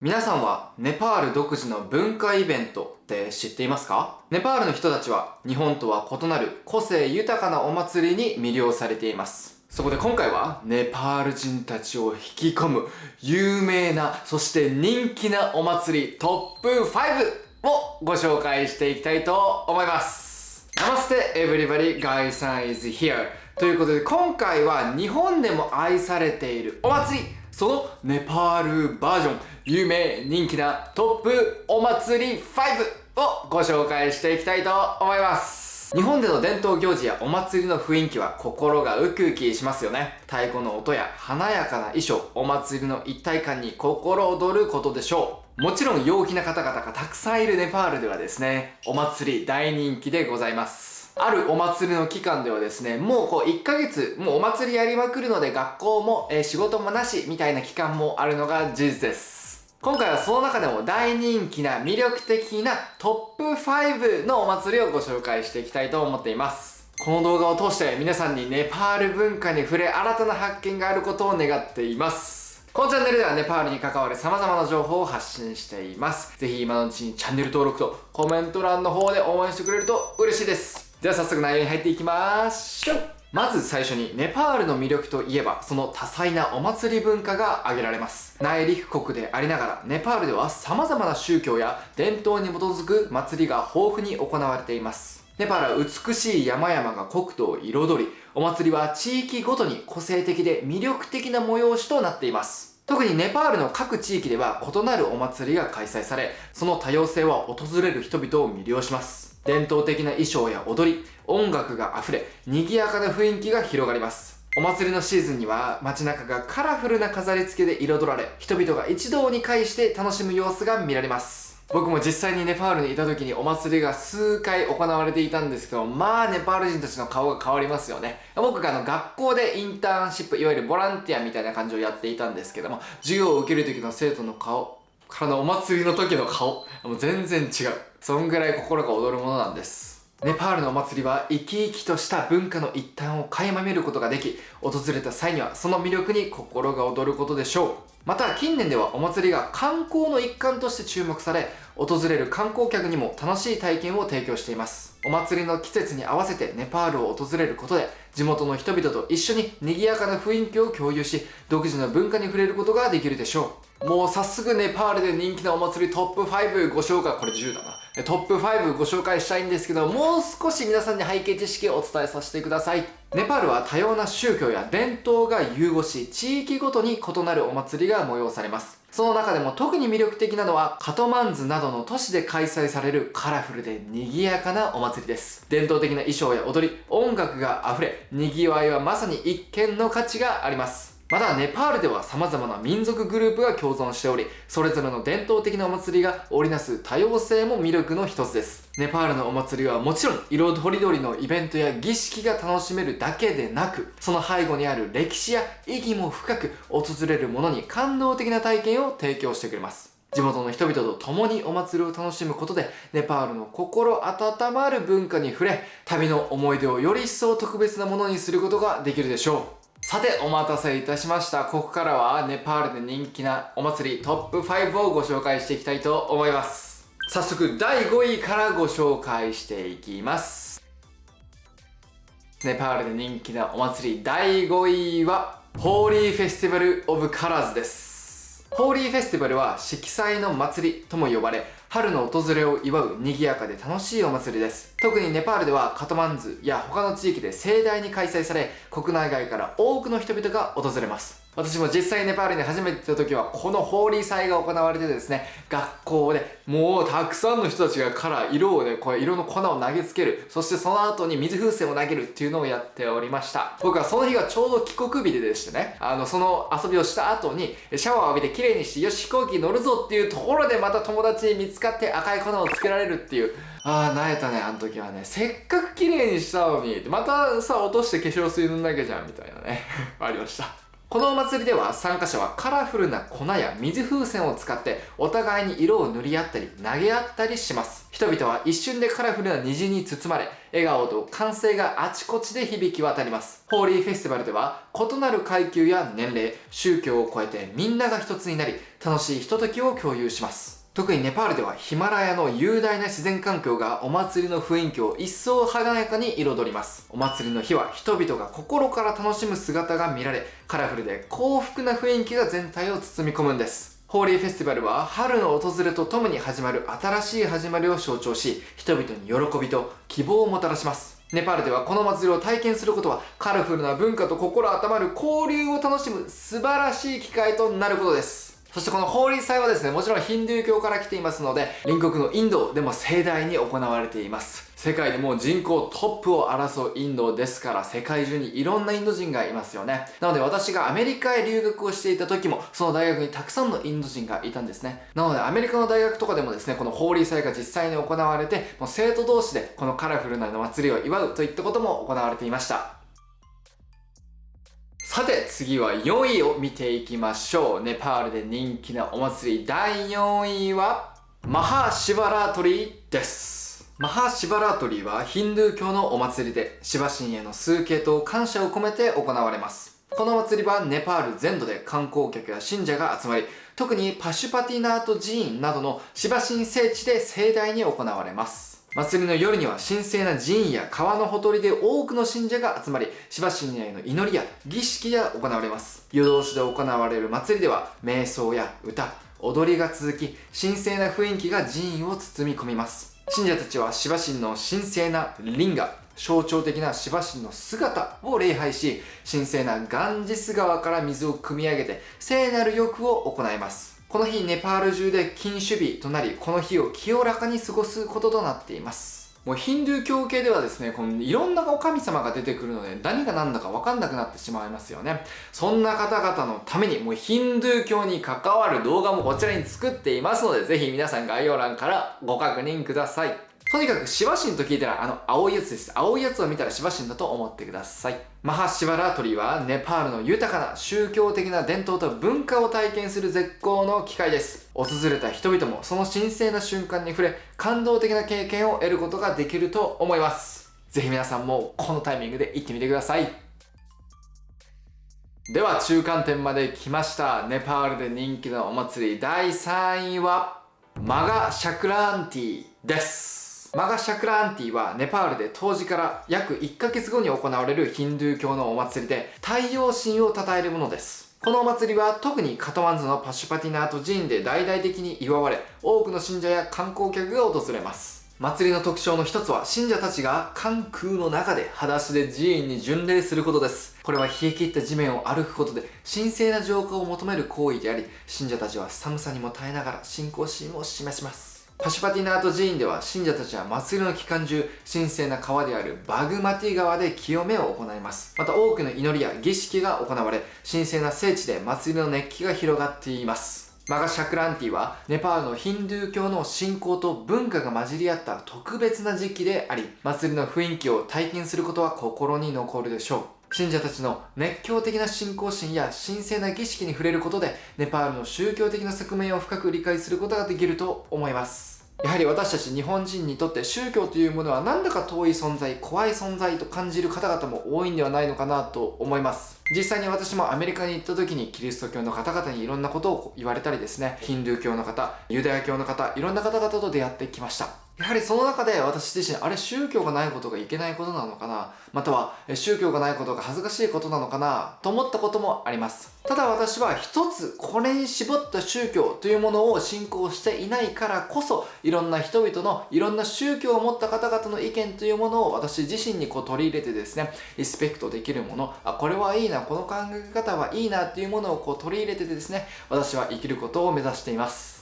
皆さんはネパール独自の文化イベントって知っていますか？ネパールの人たちは日本とは異なる個性豊かなお祭りに魅了されています。そこで今回はネパール人たちを引き込む有名なそして人気なお祭りトップ5をご紹介していきたいと思います。Namaste everybody, Guy san is here ということで今回は日本でも愛されているお祭り、そのネパールバージョン有名人気なトップお祭り5をご紹介していきたいと思います。日本での伝統行事やお祭りの雰囲気は心がウキウキしますよね。太鼓の音や華やかな衣装、お祭りの一体感に心躍ることでしょう。もちろん陽気な方々がたくさんいるネパールではですね、お祭り大人気でございます。あるお祭りの期間ではですね、もう1ヶ月、もうお祭りやりまくるので学校も、仕事もなしみたいな期間もあるのが事実です。今回はその中でも大人気な魅力的なトップ5のお祭りをご紹介していきたいと思っています。この動画を通して皆さんにネパール文化に触れ新たな発見があることを願っています。このチャンネルではネパールに関わる様々な情報を発信しています。ぜひ今のうちにチャンネル登録とコメント欄の方で応援してくれると嬉しいです。では早速内容に入っていきましょう。まず最初にネパールの魅力といえばその多彩なお祭り文化が挙げられます。内陸国でありながらネパールでは様々な宗教や伝統に基づく祭りが豊富に行われています。ネパールは美しい山々が国土を彩り、お祭りは地域ごとに個性的で魅力的な催しとなっています。特にネパールの各地域では異なるお祭りが開催され、その多様性は訪れる人々を魅了します。伝統的な衣装や踊り、音楽が溢れ、賑やかな雰囲気が広がります。お祭りのシーズンには街中がカラフルな飾り付けで彩られ、人々が一堂に会して楽しむ様子が見られます。僕も実際にネパールにいた時にお祭りが数回行われていたんですけど、まあネパール人たちの顔が変わりますよね。僕が学校でインターンシップ、いわゆるボランティアみたいな感じをやっていたんですけども、授業を受ける時の生徒の顔からのお祭りの時の顔、もう全然違う。そんぐらい心が躍るものなんです。ネパールのお祭りは生き生きとした文化の一端を垣間見ることができ、訪れた際にはその魅力に心が躍ることでしょう。また近年ではお祭りが観光の一環として注目され、訪れる観光客にも楽しい体験を提供しています。お祭りの季節に合わせてネパールを訪れることで、地元の人々と一緒に賑やかな雰囲気を共有し、独自の文化に触れることができるでしょう。もう早速ネパールで人気なお祭りトップ5ご紹介、これ10だな。トップ5ご紹介したいんですけど、もう少し皆さんに背景知識をお伝えさせてください。ネパールは多様な宗教や伝統が融合し、地域ごとに異なるお祭りが催されます。その中でも特に魅力的なのはカトマンズなどの都市で開催されるカラフルで賑やかなお祭りです。伝統的な衣装や踊り、音楽が溢れ、賑わいはまさに一見の価値があります。またネパールでは様々な民族グループが共存しており、それぞれの伝統的なお祭りが織りなす多様性も魅力の一つです。ネパールのお祭りはもちろん色とりどりのイベントや儀式が楽しめるだけでなく、その背後にある歴史や意義も深く、訪れる者に感動的な体験を提供してくれます。地元の人々と共にお祭りを楽しむことで、ネパールの心温まる文化に触れ、旅の思い出をより一層特別なものにすることができるでしょう。さてお待たせいたしました。ここからはネパールで人気なお祭りトップ5をご紹介していきたいと思います。早速第5位からご紹介していきます。ネパールで人気なお祭り第5位はホーリーフェスティバルオブカラーズです。ホーリーフェスティバルは色彩の祭りとも呼ばれ、春の訪れを祝う賑やかで楽しいお祭りです。特にネパールではカトマンズや他の地域で盛大に開催され、国内外から多くの人々が訪れます。私も実際ネパールに初めて行った時はこのホーリー祭が行われてですね、学校でもうたくさんの人たちが色をね、これ色の粉を投げつける、そしてその後に水風船を投げるっていうのをやっておりました。僕はその日がちょうど帰国日でしてね、その遊びをした後にシャワーを浴びて綺麗にして、よし飛行機乗るぞっていうところでまた友達に見つかって赤い粉をつけられるっていう、萎えたね、あの時はね。せっかく綺麗にしたのに、またさ、落として化粧水塗んなきゃじゃん、みたいなね。ありました。このお祭りでは参加者はカラフルな粉や水風船を使ってお互いに色を塗り合ったり投げ合ったりします。人々は一瞬でカラフルな虹に包まれ、笑顔と歓声があちこちで響き渡ります。ホーリーフェスティバルでは異なる階級や年齢、宗教を超えてみんなが一つになり、楽しいひとときを共有します。特にネパールではヒマラヤの雄大な自然環境がお祭りの雰囲気を一層華やかに彩ります。お祭りの日は人々が心から楽しむ姿が見られ、カラフルで幸福な雰囲気が全体を包み込むんです。ホーリーフェスティバルは春の訪れとともに始まる新しい始まりを象徴し、人々に喜びと希望をもたらします。ネパールではこの祭りを体験することはカラフルな文化と心温まる交流を楽しむ素晴らしい機会となることです。そしてこのホーリー祭はですね、もちろんヒンドゥー教から来ていますので、隣国のインドでも盛大に行われています。世界でもう人口トップを争うインドですから、世界中にいろんなインド人がいますよね。なので私がアメリカへ留学をしていた時も、その大学にたくさんのインド人がいたんですね。なのでアメリカの大学とかでもですね、このホーリー祭が実際に行われて、もう生徒同士でこのカラフルな祭りを祝うといったことも行われていました。さて次は4位を見ていきましょう。ネパールで人気なお祭り第4位はマハシバラートリーです。マハシバラートリーはヒンドゥー教のお祭りで、シバ神への崇敬と感謝を込めて行われます。この祭りはネパール全土で観光客や信者が集まり、特にパシュパティナート寺院などのシバ神聖地で盛大に行われます。祭りの夜には神聖な寺院や川のほとりで多くの信者が集まり、シバ神への祈りや儀式が行われます。夜通しで行われる祭りでは瞑想や歌、踊りが続き、神聖な雰囲気が寺院を包み込みます。信者たちはシバ神の神聖なリンガ、象徴的なシバ神の姿を礼拝し、神聖なガンジス川から水を汲み上げて聖なる浴を行います。この日、ネパール中で禁酒日となり、この日を清らかに過ごすこととなっています。もうヒンドゥー教系ではですね、このいろんなお神様が出てくるので、何が何だか分かんなくなってしまいますよね。そんな方々のために、もうヒンドゥー教に関わる動画もこちらに作っていますので、ぜひ皆さん概要欄からご確認ください。とにかくシバ神と聞いたら青いやつです。青いやつを見たらシバ神だと思ってください。マハシバラートリーはネパールの豊かな宗教的な伝統と文化を体験する絶好の機会です。訪れた人々もその神聖な瞬間に触れ、感動的な経験を得ることができると思います。ぜひ皆さんもこのタイミングで行ってみてください。では中間点まで来ました。ネパールで人気のお祭り第3位はマガシャクランティです。マガシャクランティはネパールで冬至から約1ヶ月後に行われるヒンドゥー教のお祭りで、太陽神を称えるものです。このお祭りは特にカトマンズのパシュパティナート寺院で大々的に祝われ、多くの信者や観光客が訪れます。祭りの特徴の一つは、信者たちが寒空の中で裸足で寺院に巡礼することです。これは冷え切った地面を歩くことで神聖な浄化を求める行為であり、信者たちは寒さにも耐えながら信仰心を示します。パシュパティナート寺院では信者たちは祭りの期間中、神聖な川であるバグマティ川で清めを行います。また多くの祈りや儀式が行われ、神聖な聖地で祭りの熱気が広がっています。マガシャクランティはネパールのヒンドゥー教の信仰と文化が混じり合った特別な時期であり、祭りの雰囲気を体験することは心に残るでしょう。信者たちの熱狂的な信仰心や神聖な儀式に触れることで、ネパールの宗教的な側面を深く理解することができると思います。やはり私たち日本人にとって宗教というものはなんだか遠い存在、怖い存在と感じる方々も多いんではないのかなと思います。実際に私もアメリカに行った時にキリスト教の方々にいろんなことを言われたりですね、ヒンドゥー教の方、ユダヤ教の方、いろんな方々と出会ってきました。やはりその中で私自身、あれ宗教がないことがいけないことなのかな、または宗教がないことが恥ずかしいことなのかなと思ったこともあります。ただ私は一つこれに絞った宗教というものを信仰していないからこそ、いろんな人々のいろんな宗教を持った方々の意見というものを私自身に取り入れてですね、リスペクトできるもの、これはいいな、この考え方はいいなっていうものを取り入れてですね、私は生きることを目指しています。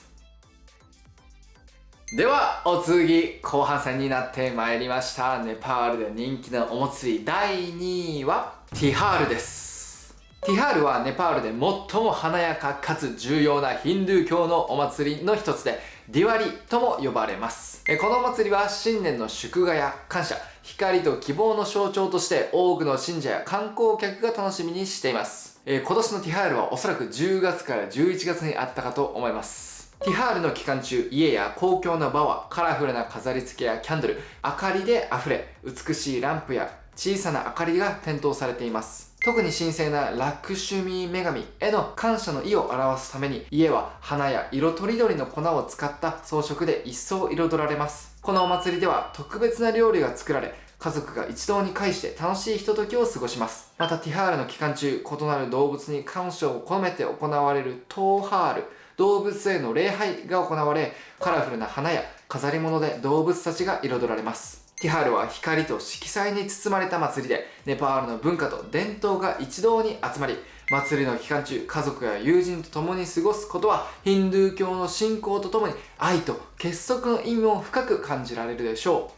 ではお次、後半戦になってまいりました。ネパールで人気のお祭り第2位はティハールです。ティハールはネパールで最も華やかかつ重要なヒンドゥー教のお祭りの一つで、ディワリとも呼ばれます。このお祭りは新年の祝賀や感謝、光と希望の象徴として多くの信者や観光客が楽しみにしています。今年のティハールはおそらく10月から11月にあったかと思います。ティハールの期間中、家や公共の場はカラフルな飾り付けやキャンドル、明かりで溢れ、美しいランプや小さな明かりが点灯されています。特に神聖なラクシュミー女神への感謝の意を表すために、家は花や色とりどりの粉を使った装飾で一層彩られます。このお祭りでは特別な料理が作られ、家族が一堂に会して楽しいひとときを過ごします。またティハールの期間中、異なる動物に感謝を込めて行われるトーハール、動物への礼拝が行われ、カラフルな花や飾り物で動物たちが彩られます。ティハールは光と色彩に包まれた祭りで、ネパールの文化と伝統が一堂に集まり、祭りの期間中、家族や友人と共に過ごすことは、ヒンドゥー教の信仰とともに愛と結束の意味を深く感じられるでしょ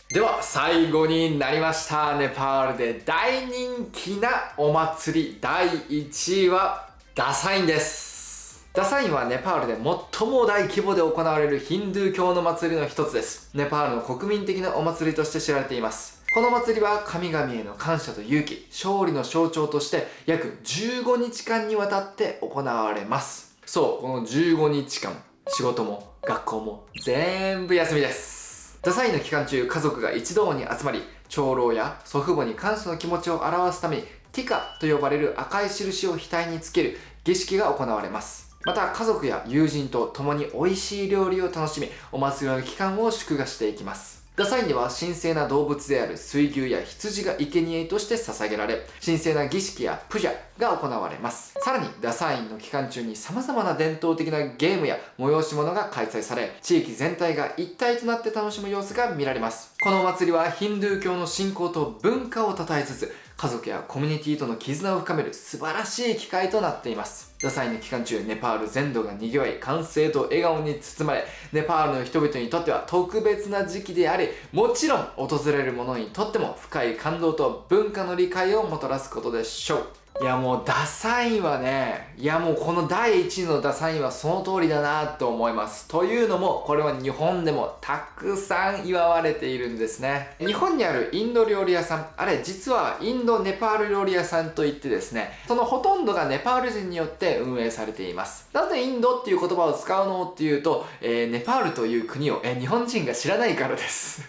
う。では最後になりました。ネパールで大人気なお祭り第1位はダサインです。ダサインはネパールで最も大規模で行われるヒンドゥー教の祭りの一つです。ネパールの国民的なお祭りとして知られています。この祭りは神々への感謝と勇気、勝利の象徴として約15日間にわたって行われます。そう、この15日間、仕事も学校も全部休みです。ダサインの期間中、家族が一堂に集まり、長老や祖父母に感謝の気持ちを表すために、ティカと呼ばれる赤い印を額につける儀式が行われます。また家族や友人と共に美味しい料理を楽しみ、お祭りの期間を祝賀していきます。ダサインでは神聖な動物である水牛や羊が生贄として捧げられ、神聖な儀式やプジャが行われます。さらにダサインの期間中に様々な伝統的なゲームや催し物が開催され、地域全体が一体となって楽しむ様子が見られます。このお祭りはヒンドゥー教の信仰と文化を称えつつ、家族やコミュニティとの絆を深める素晴らしい機会となっています。ダサインの期間中、ネパール全土が賑わい、歓声と笑顔に包まれ、ネパールの人々にとっては特別な時期であり、もちろん訪れる者にとっても深い感動と文化の理解をもたらすことでしょう。いやもうダサインはね、もうこの第1位のダサインはその通りだなと思います。というのも、これは日本でもたくさん祝われているんですね。日本にあるインド料理屋さん、あれ実はインドネパール料理屋さんといってですね、そのほとんどがネパール人によって運営されています。なぜインドっていう言葉を使うのっていうと、ネパールという国を、日本人が知らないからです。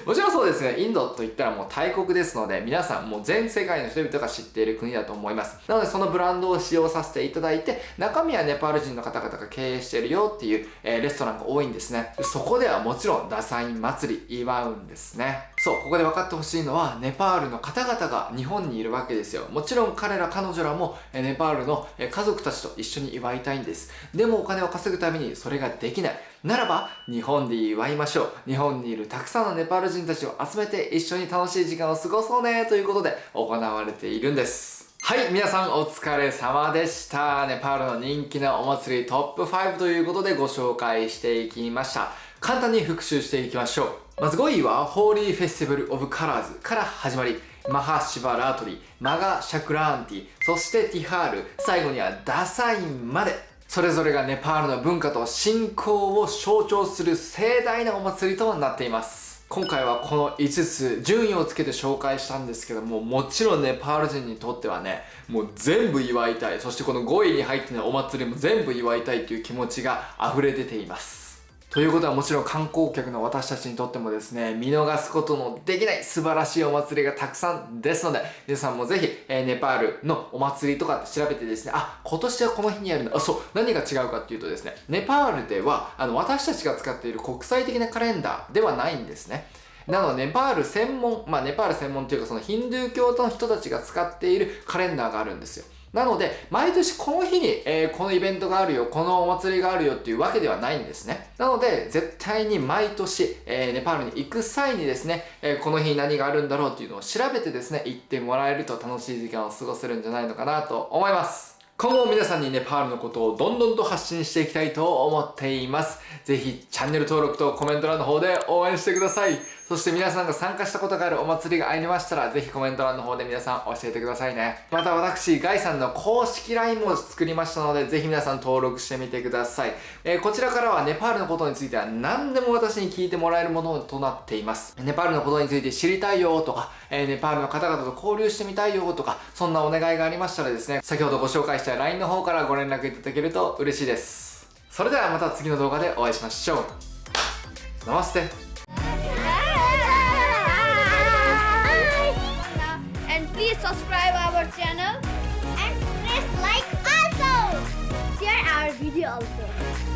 もちろんそうですね、インドといったらもう大国ですので、皆さんもう全世界の人々が知っている国だと思います。なのでそのブランドを使用させていただいて、中身はネパール人の方々が経営しているよっていう、レストランが多いんですね。そこではもちろんダサイン祭り祝うんですね。そう、ここで分かってほしいのは、ネパールの方々が日本にいるわけですよ。もちろん彼ら彼女らもネパールの家族たちと一緒に祝いたいんです。でもお金を稼ぐためにそれができない。ならば日本で祝いましょう。日本にいるたくさんのネパール人たちを集めて一緒に楽しい時間を過ごそうねということで行われているんです。はい、皆さんお疲れ様でした。ネパールの人気なお祭りトップ5ということでご紹介していきました。簡単に復習していきましょう。まず5位はホーリーフェスティバルオブカラーズから始まり、マハシバラートリ、マガシャクラーンティ、そしてティハール、最後にはダサインまで、それぞれがネパールの文化と信仰を象徴する盛大なお祭りとなっています。今回はこの5つ順位をつけて紹介したんですけども、もちろんネパール人にとってはね、もう全部祝いたい、そしてこの5位に入ってないお祭りも全部祝いたいという気持ちが溢れ出ています。ということはもちろん観光客の私たちにとってもですね、見逃すことのできない素晴らしいお祭りがたくさんですので、皆さんもぜひ、ネパールのお祭りとかって調べてですね、今年はこの日にやるんだ。そう、何が違うかっていうとですね、ネパールでは私たちが使っている国際的なカレンダーではないんですね。なのでネパール専門、ネパール専門というかそのヒンドゥー教徒の人たちが使っているカレンダーがあるんですよ。なので、毎年この日に、このイベントがあるよ、このお祭りがあるよっていうわけではないんですね。なので、絶対に毎年、ネパールに行く際にですね、この日何があるんだろうっていうのを調べてですね、行ってもらえると楽しい時間を過ごせるんじゃないのかなと思います。今後も皆さんにネパールのことをどんどんと発信していきたいと思っています。ぜひチャンネル登録とコメント欄の方で応援してください。そして皆さんが参加したことがあるお祭りがありましたら、ぜひコメント欄の方で皆さん教えてくださいね。また私、ガイさんの公式 LINE も作りましたので、ぜひ皆さん登録してみてください。こちらからはネパールのことについては何でも私に聞いてもらえるものとなっています。ネパールのことについて知りたいよとか、ネパールの方々と交流してみたいよとか、そんなお願いがありましたらですね、先ほどご紹介した LINE の方からご連絡いただけると嬉しいです。それではまた次の動画でお会いしましょう。ナマステ。Please subscribe our channel and press like also. Share our video also.